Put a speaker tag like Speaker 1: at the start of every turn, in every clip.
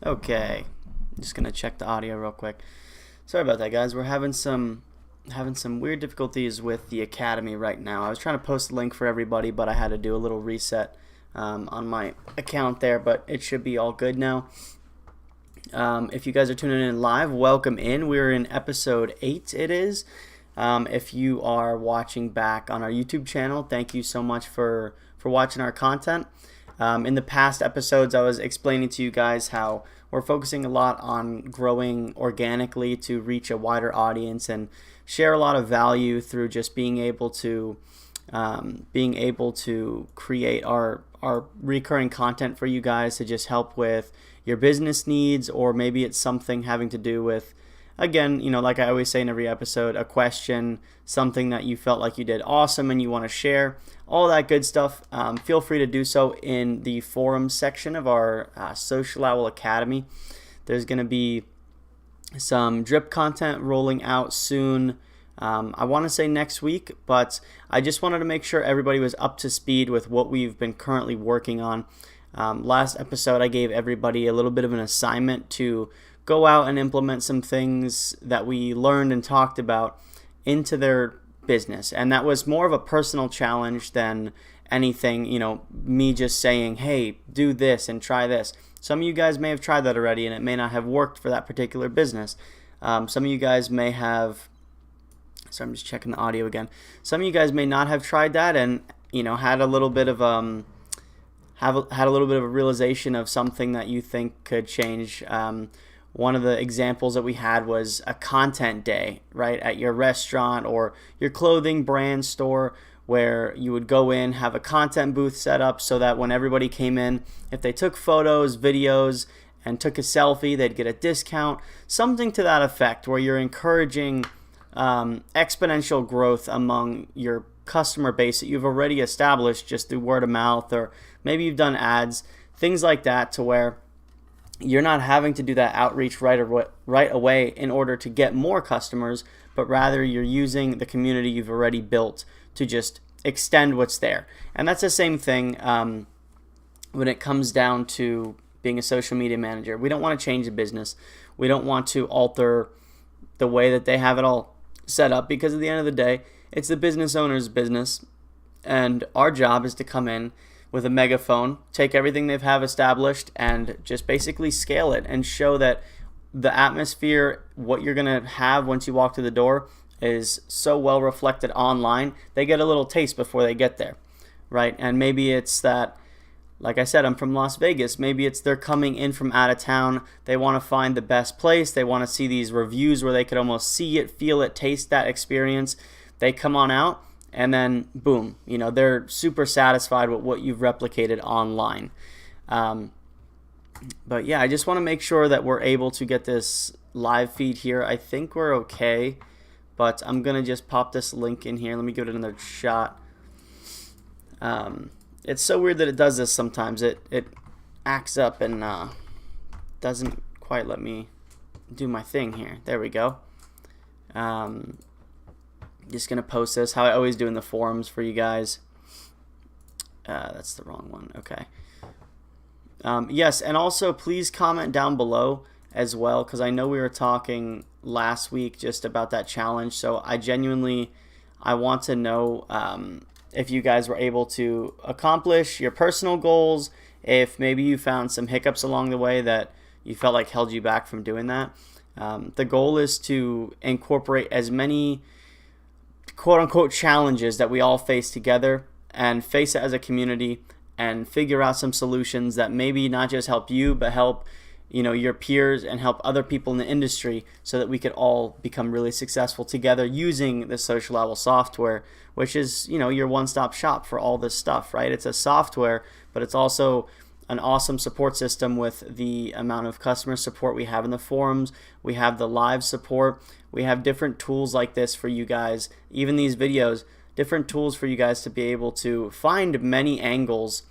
Speaker 1: Okay, just gonna check the audio real quick. Sorry about that, guys. We're having some weird difficulties with the academy right now. I was trying to post a link for everybody, but I had to do a little reset on my account there. But it should be all good now. If you guys are tuning in live, welcome in. We're in episode 8. It is. If you are watching back on our YouTube channel, thank you so much for watching our content. In the past episodes, I was explaining to you guys how we're focusing a lot on growing organically to reach a wider audience and share a lot of value through just being able to create our recurring content for you guys to just help with your business needs, or maybe it's something having to do with, again, like I always say in every episode, a question, something that you felt like you did awesome and you want to share, all that good stuff. Feel free to do so in the forum section of our Social Owl Academy. There's going to be some drip content rolling out soon. I want to say next week, but I just wanted to make sure everybody was up to speed with what we've been currently working on. Last episode, I gave everybody a little bit of an assignment to go out and implement some things that we learned and talked about into their business. And that was more of a personal challenge than anything, me just saying, hey, do this and try this. Some of you guys may have tried that already and it may not have worked for that particular business. Some of you guys may have, so I'm just checking the audio again. Some of you guys may not have tried that and, had a little bit of had a little bit of a realization of something that you think could change. One of the examples that we had was a content day, right, at your restaurant or your clothing brand store, where you would go in, have a content booth set up so that when everybody came in, if they took photos, videos, and took a selfie, they'd get a discount, something to that effect, where you're encouraging exponential growth among your customer base that you've already established just through word of mouth, or maybe you've done ads, things like that, to where you're not having to do that outreach right away in order to get more customers, but rather you're using the community you've already built to just extend what's there. And that's the same thing when it comes down to being a social media manager. We don't want to change the business. We don't want to alter the way that they have it all set up, because at the end of the day, it's the business owner's business, and our job is to come in with a megaphone, take everything they've have established, and just basically scale it and show that the atmosphere, what you're going to have once you walk through the door, is so well reflected online. They get a little taste before they get there, right? And maybe it's that, like I said, I'm from Las Vegas. Maybe it's they're coming in from out of town. They want to find the best place. They want to see these reviews where they could almost see it, feel it, taste that experience. They come on out, and then boom, they're super satisfied with what you've replicated online. But yeah, I just want to make sure that we're able to get this live feed here. I think we're okay, but I'm going to just pop this link in here. Let me give it another shot. It's so weird that it does this sometimes. It acts up and doesn't quite let me do my thing here. There we go. Just going to post this how I always do in the forums for you guys. That's the wrong one. Okay. Yes, and also please comment down below as well, because I know we were talking last week just about that challenge. So I want to know if you guys were able to accomplish your personal goals, if maybe you found some hiccups along the way that you felt like held you back from doing that. The goal is to incorporate as many quote-unquote challenges that we all face together and face it as a community and figure out some solutions that maybe not just help you, but help your peers and help other people in the industry, so that we could all become really successful together using the Social Owl software, which is your one-stop shop for all this stuff, right? It's a software, but it's also an awesome support system with the amount of customer support we have in the forums. We have the live support. We have different tools like this for you guys, even these videos, different tools for you guys to be able to find many angles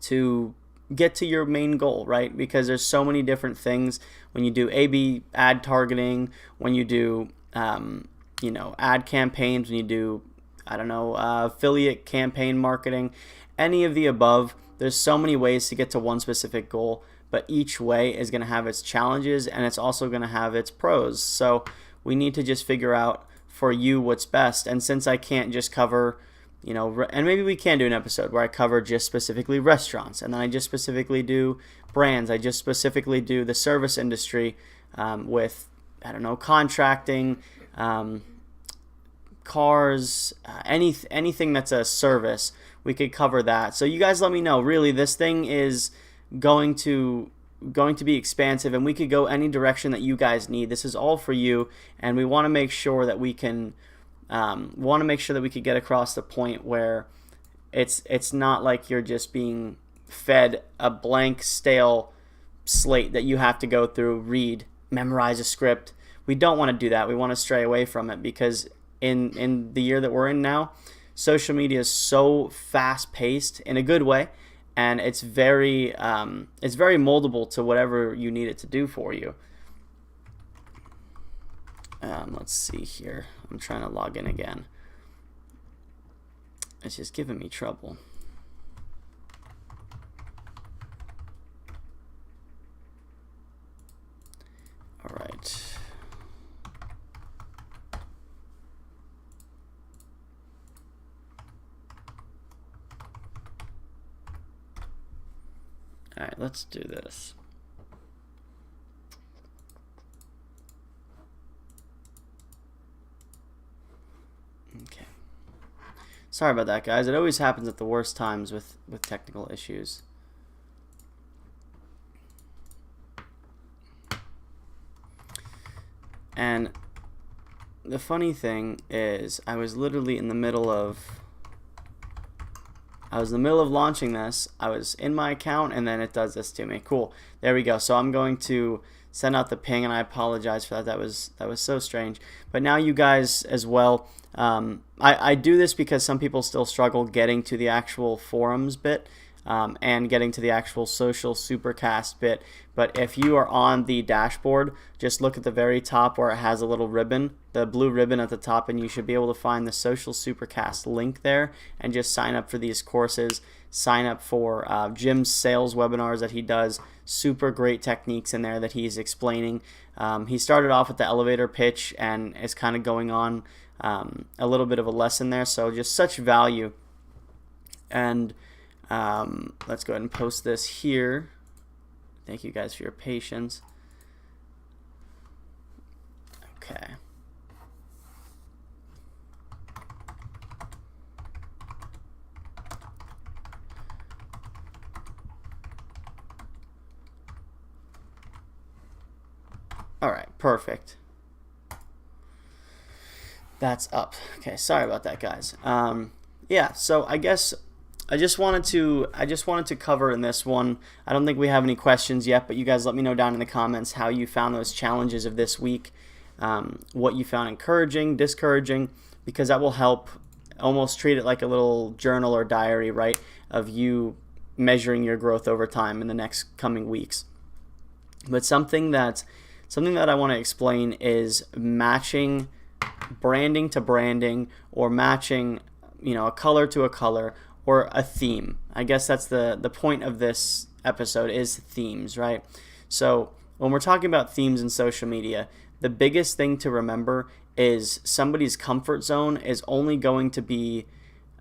Speaker 1: to get to your main goal, right? Because there's so many different things when you do A/B ad targeting, when you do ad campaigns, when you do affiliate campaign marketing, any of the above. There's so many ways to get to one specific goal, but each way is going to have its challenges, and it's also going to have its pros. So we need to just figure out for you what's best. And since I can't just cover, and maybe we can do an episode where I cover just specifically restaurants, and then I just specifically do brands, I just specifically do the service industry, with, I don't know, contracting, cars, anything that's a service, we could cover that. So you guys let me know. Really, this thing is going to be expansive, and we could go any direction that you guys need. This is all for you, and we want to make sure that we can could get across the point where it's not like you're just being fed a blank, stale slate that you have to go through, read, memorize a script. We don't want to do that. We want to stray away from it, because in the year that we're in now, social media is so fast paced in a good way, and it's very moldable to whatever you need it to do for you. Let's see here. I'm trying to log in again. It's just giving me trouble. All right. All right, let's do this. Okay. Sorry about that, guys. It always happens at the worst times with technical issues. And the funny thing is, I was literally in the middle of launching this. I was in my account, and then it does this to me. Cool. There we go. So I'm going to send out the ping, and I apologize for that. That was so strange. But now you guys as well. I do this because some people still struggle getting to the actual forums bit, and getting to the actual social Supercast bit. But if you are on the dashboard, just look at the very top where it has a little ribbon, the blue ribbon at the top, and you should be able to find the social Supercast link there, and just sign up for these courses. Sign up for Jim's sales webinars that he does. Super great techniques in there that he's explaining. He started off with the elevator pitch and is kind of going on a little bit of a lesson there. So just such value. And let's go ahead and post this here. Thank you guys for your patience. Okay. All right, perfect. That's up. Okay, sorry about that, guys. Yeah, so I guess I just wanted to cover in this one. I don't think we have any questions yet, but you guys let me know down in the comments how you found those challenges of this week, what you found encouraging, discouraging, because that will help. Almost treat it like a little journal or diary, right, of you measuring your growth over time in the next coming weeks. But something that I want to explain is matching branding to branding, or matching, a color to a color, or a theme. I guess that's the point of this episode, is themes, right? So when we're talking about themes in social media, the biggest thing to remember is somebody's comfort zone is only going to be,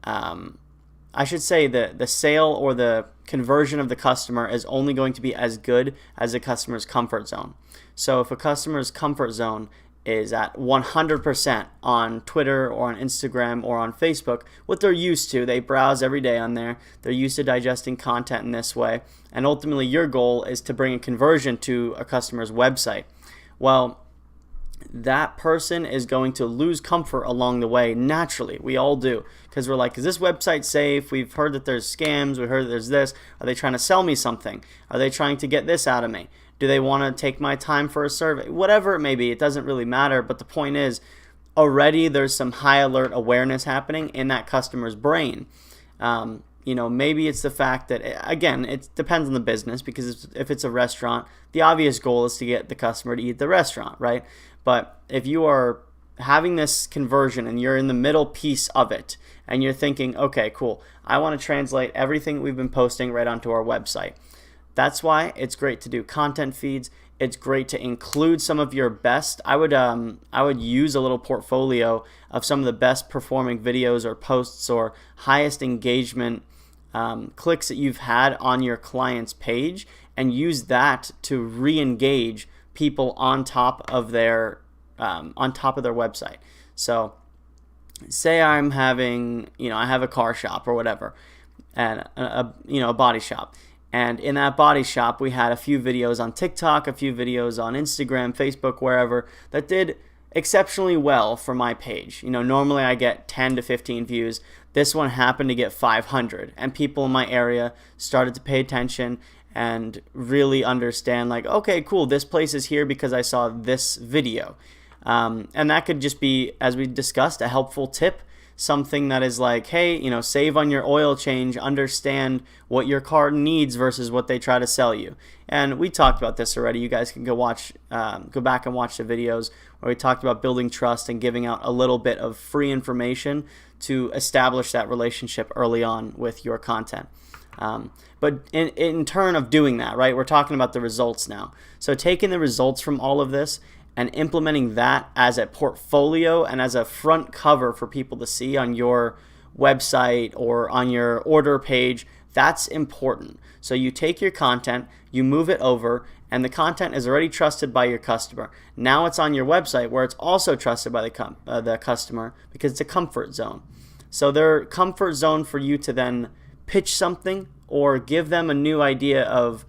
Speaker 1: I should say the sale or the conversion of the customer is only going to be as good as the customer's comfort zone. So if a customer's comfort zone is at 100% on Twitter or on Instagram or on Facebook, what they're used to, they browse every day on there, they're used to digesting content in this way, and ultimately your goal is to bring a conversion to a customer's website. Well, that person is going to lose comfort along the way naturally. We all do, because we're like, is this website safe? We've heard that there's scams. We heard that there's this. Are they trying to sell me something? Are they trying to get this out of me? Do they want to take my time for a survey? Whatever it may be, it doesn't really matter. But the point is, already there's some high alert awareness happening in that customer's brain. Maybe it's the fact that, again, it depends on the business, because if it's a restaurant, the obvious goal is to get the customer to eat at the restaurant, right? But if you are having this conversion and you're in the middle piece of it, and you're thinking, okay, cool, I want to translate everything we've been posting right onto our website. That's why it's great to do content feeds. It's great to include some of your best. I would use a little portfolio of some of the best performing videos or posts or highest engagement clicks that you've had on your client's page, and use that to re-engage people on top of their website. So say I'm having, I have a car shop or whatever, and a body shop. And in that body shop, we had a few videos on TikTok, a few videos on Instagram, Facebook, wherever, that did exceptionally well for my page. Normally I get 10 to 15 views. This one happened to get 500, and people in my area started to pay attention and really understand, like, okay, cool, this place is here because I saw this video. And that could just be, as we discussed, a helpful tip. Something that is like, hey, save on your oil change, understand what your car needs versus what they try to sell you. And we talked about this already. You guys can go back and watch the videos where we talked about building trust and giving out a little bit of free information to establish that relationship early on with your content. But in turn of doing that, right, we're talking about the results now. So taking the results from all of this and implementing that as a portfolio and as a front cover for people to see on your website or on your order page, that's important. So you take your content, you move it over, and the content is already trusted by your customer. Now it's on your website where it's also trusted by the customer, because it's a comfort zone. So their comfort zone for you to then pitch something or give them a new idea of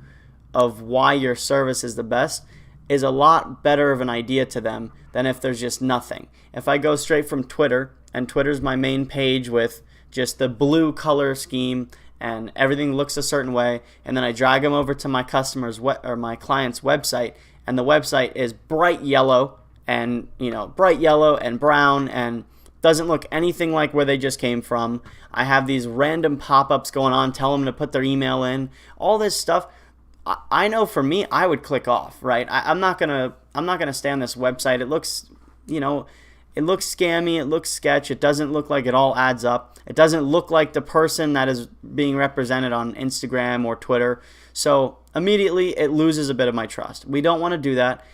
Speaker 1: why your service is the best is a lot better of an idea to them than if there's just nothing. If I go straight from Twitter, and Twitter's my main page with just the blue color scheme and everything looks a certain way, and then I drag them over to my my client's website, and the website is bright yellow and brown and doesn't look anything like where they just came from. I have these random pop-ups going on, tell them to put their email in, all this stuff. I know for me, I would click off, right? I'm not gonna stay on this website. It looks, it looks scammy. It looks sketch. It doesn't look like it all adds up. It doesn't look like the person that is being represented on Instagram or Twitter. So immediately it loses a bit of my trust. We don't want to do that.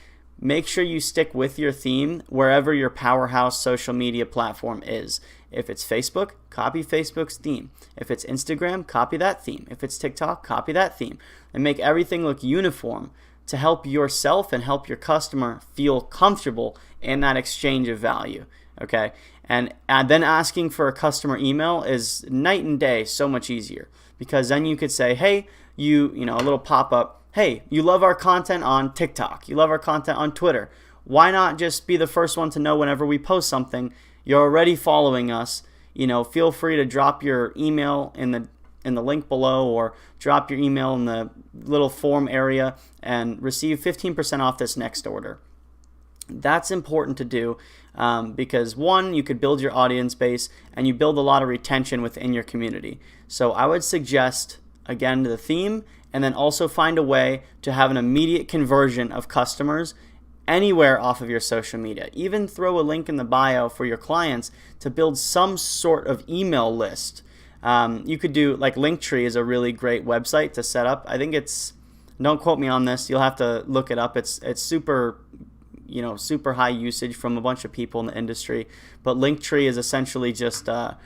Speaker 1: Make sure you stick with your theme wherever your powerhouse social media platform is. If it's Facebook, copy Facebook's theme. If it's Instagram, copy that theme. If it's TikTok, copy that theme. And make everything look uniform to help yourself and help your customer feel comfortable in that exchange of value. Okay? And then asking for a customer email is night and day, so much easier. Because then you could say, hey, a little pop-up, hey, you love our content on TikTok. You love our content on Twitter. Why not just be the first one to know whenever we post something? You're already following us. Feel free to drop your email in the link below, or drop your email in the little form area and receive 15% off this next order. That's important to do because, one, you could build your audience base and you build a lot of retention within your community. So I would suggest, again, the theme, and then also find a way to have an immediate conversion of customers anywhere off of your social media. Even throw a link in the bio for your clients to build some sort of email list. You could do, like, Linktree is a really great website to set up. I think don't quote me on this, you'll have to look it up. It's super high usage from a bunch of people in the industry. But Linktree is essentially just a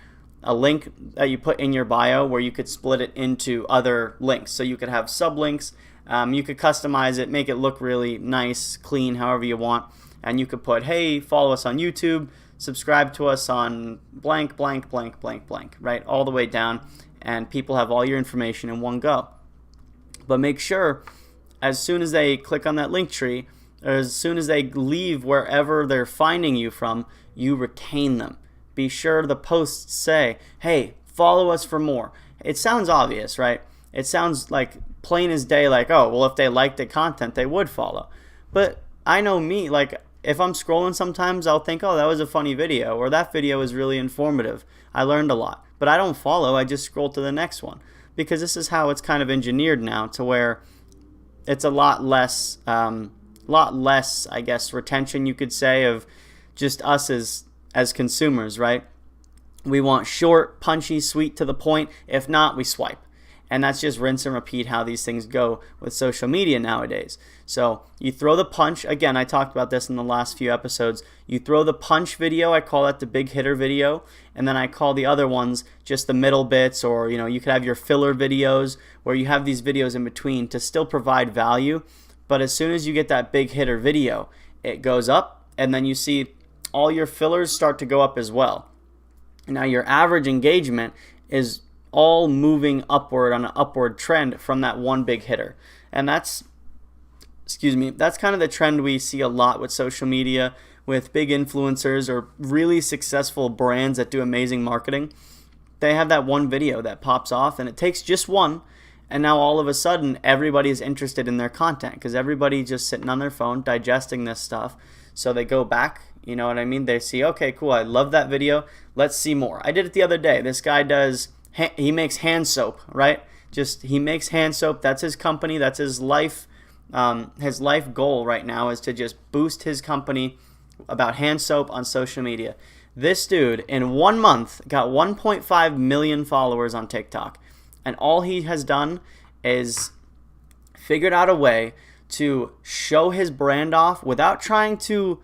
Speaker 1: link that you put in your bio where you could split it into other links. So you could have sublinks. You could customize it, make it look really nice, clean, however you want. And you could put, hey, follow us on YouTube, subscribe to us on blank, blank, blank, blank, blank, right? All the way down. And people have all your information in one go. But make sure, as soon as they click on that link tree, or as soon as they leave wherever they're finding you from, you retain them. Be sure the posts say, hey, follow us for more. It sounds obvious, right? It sounds like plain as day, like, oh, well, if they liked the content, they would follow. But I know me, like, if I'm scrolling sometimes, I'll think, oh, that was a funny video, or that video was really informative. I learned a lot. But I don't follow, I just scroll to the next one. Because this is how it's kind of engineered now, to where it's a lot less, I guess, retention, you could say, of just us as consumers, right? We want short, punchy, sweet, to the point. If not, we swipe. And that's just rinse and repeat how these things go with social media nowadays. So you throw the punch. Again, I talked about this in the last few episodes. You throw the punch video. I call that the big hitter video. And then I call the other ones just the middle bits, or you could have your filler videos where you have these videos in between to still provide value. But as soon as you get that big hitter video, it goes up, and then you see all your fillers start to go up as well. Now your average engagement is all moving upward on an upward trend from that one big hitter. And that's kind of the trend we see a lot with social media, with big influencers or really successful brands that do amazing marketing. They have that one video that pops off, and it takes just one, and now all of a sudden everybody is interested in their content because everybody's just sitting on their phone digesting this stuff. So they go back, you know what I mean? They see, okay, cool, I love that video. Let's see more. I did it the other day. This guy he makes hand soap, right? He makes hand soap. That's his company. That's his life. His life goal right now is to just boost his company about hand soap on social media. This dude in 1 month got 1.5 million followers on TikTok. And all he has done is figured out a way to show his brand off without trying to,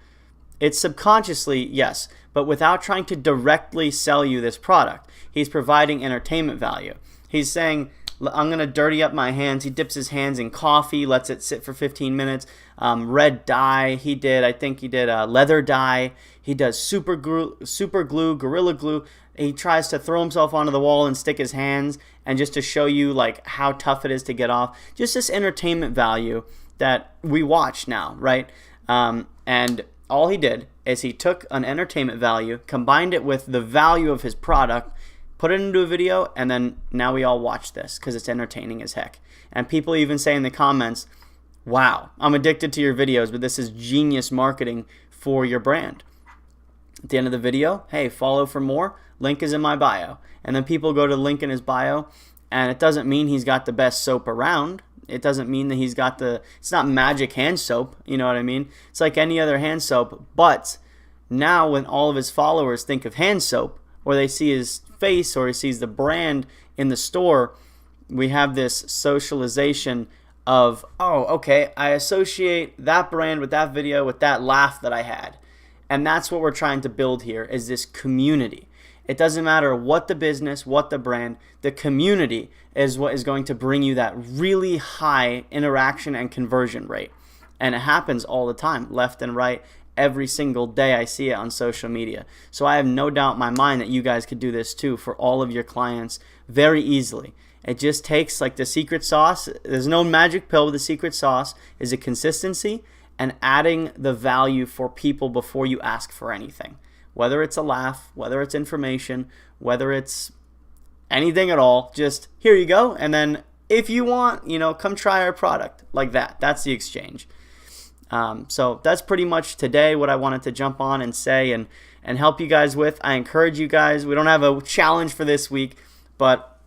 Speaker 1: it's subconsciously, yes, but without trying to directly sell you this product. He's providing entertainment value. He's saying, I'm going to dirty up my hands. He dips his hands in coffee, lets it sit for 15 minutes. Red dye, I think he did leather dye. He does super glue, Gorilla Glue. He tries to throw himself onto the wall and stick his hands, and just to show you like how tough it is to get off. Just this entertainment value that we watch now, right? And all he did is he took an entertainment value, combined it with the value of his product, put it into a video, and then now we all watch this because it's entertaining as heck. And people even say in the comments, wow, I'm addicted to your videos, but this is genius marketing for your brand. At the end of the video, hey, follow for more. Link is in my bio. And then people go to the link in his bio, and it doesn't mean he's got the best soap around. It doesn't mean that it's not magic hand soap, you know what I mean? It's like any other hand soap, but now when all of his followers think of hand soap, or they see his face, or he sees the brand in the store, we have this socialization of, oh, okay, I associate that brand with that video, with that laugh that I had. And that's what we're trying to build here, is this community. It doesn't matter what the business, what the brand, the community is what is going to bring you that really high interaction and conversion rate. And it happens all the time, left and right. Every single day I see it on social media. So I have no doubt in my mind that you guys could do this too for all of your clients very easily. It just takes like the secret sauce. There's no magic pill. The secret sauce is a consistency and adding the value for people before you ask for anything. Whether it's a laugh, whether it's information, whether it's anything at all, just here you go. And then if you want, come try our product like that. That's the exchange. So that's pretty much today what I wanted to jump on and say and help you guys with. I encourage you guys. We don't have a challenge for this week, but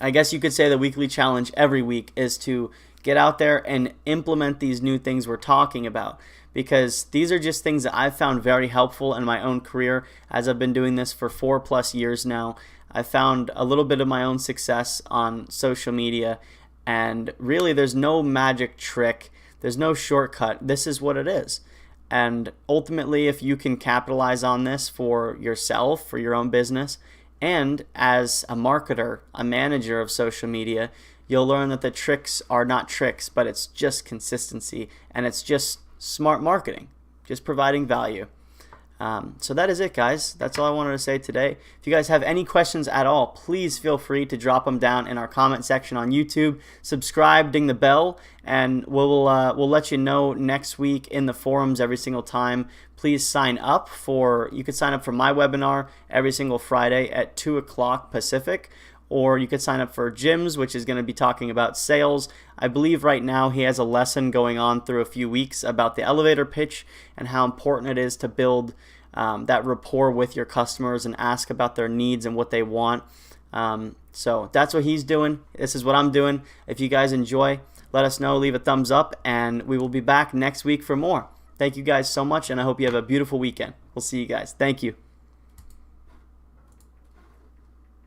Speaker 1: I guess you could say the weekly challenge every week is to get out there and implement these new things we're talking about, because these are just things that I've found very helpful in my own career as I've been doing this for 4+ years now. I found a little bit of my own success on social media, and really there's no magic trick. There's no shortcut. This is what it is. And ultimately, if you can capitalize on this for yourself, for your own business, and as a marketer, a manager of social media, you'll learn that the tricks are not tricks, but it's just consistency, and it's just smart marketing, just providing value. So that is it, guys. That's all I wanted to say today. If you guys have any questions at all, please feel free to drop them down in our comment section on YouTube. Subscribe, ding the bell, and we'll let you know next week in the forums every single time. Please sign up you could sign up for my webinar every single Friday at 2 o'clock Pacific, or you could sign up for Jim's, which is going to be talking about sales. I believe right now he has a lesson going on through a few weeks about the elevator pitch and how important it is to build that rapport with your customers and ask about their needs and what they want. So that's what he's doing. This is what I'm doing. If you guys enjoy, let us know, leave a thumbs up, and we will be back next week for more. Thank you guys so much, and I hope you have a beautiful weekend. We'll see you guys. Thank you.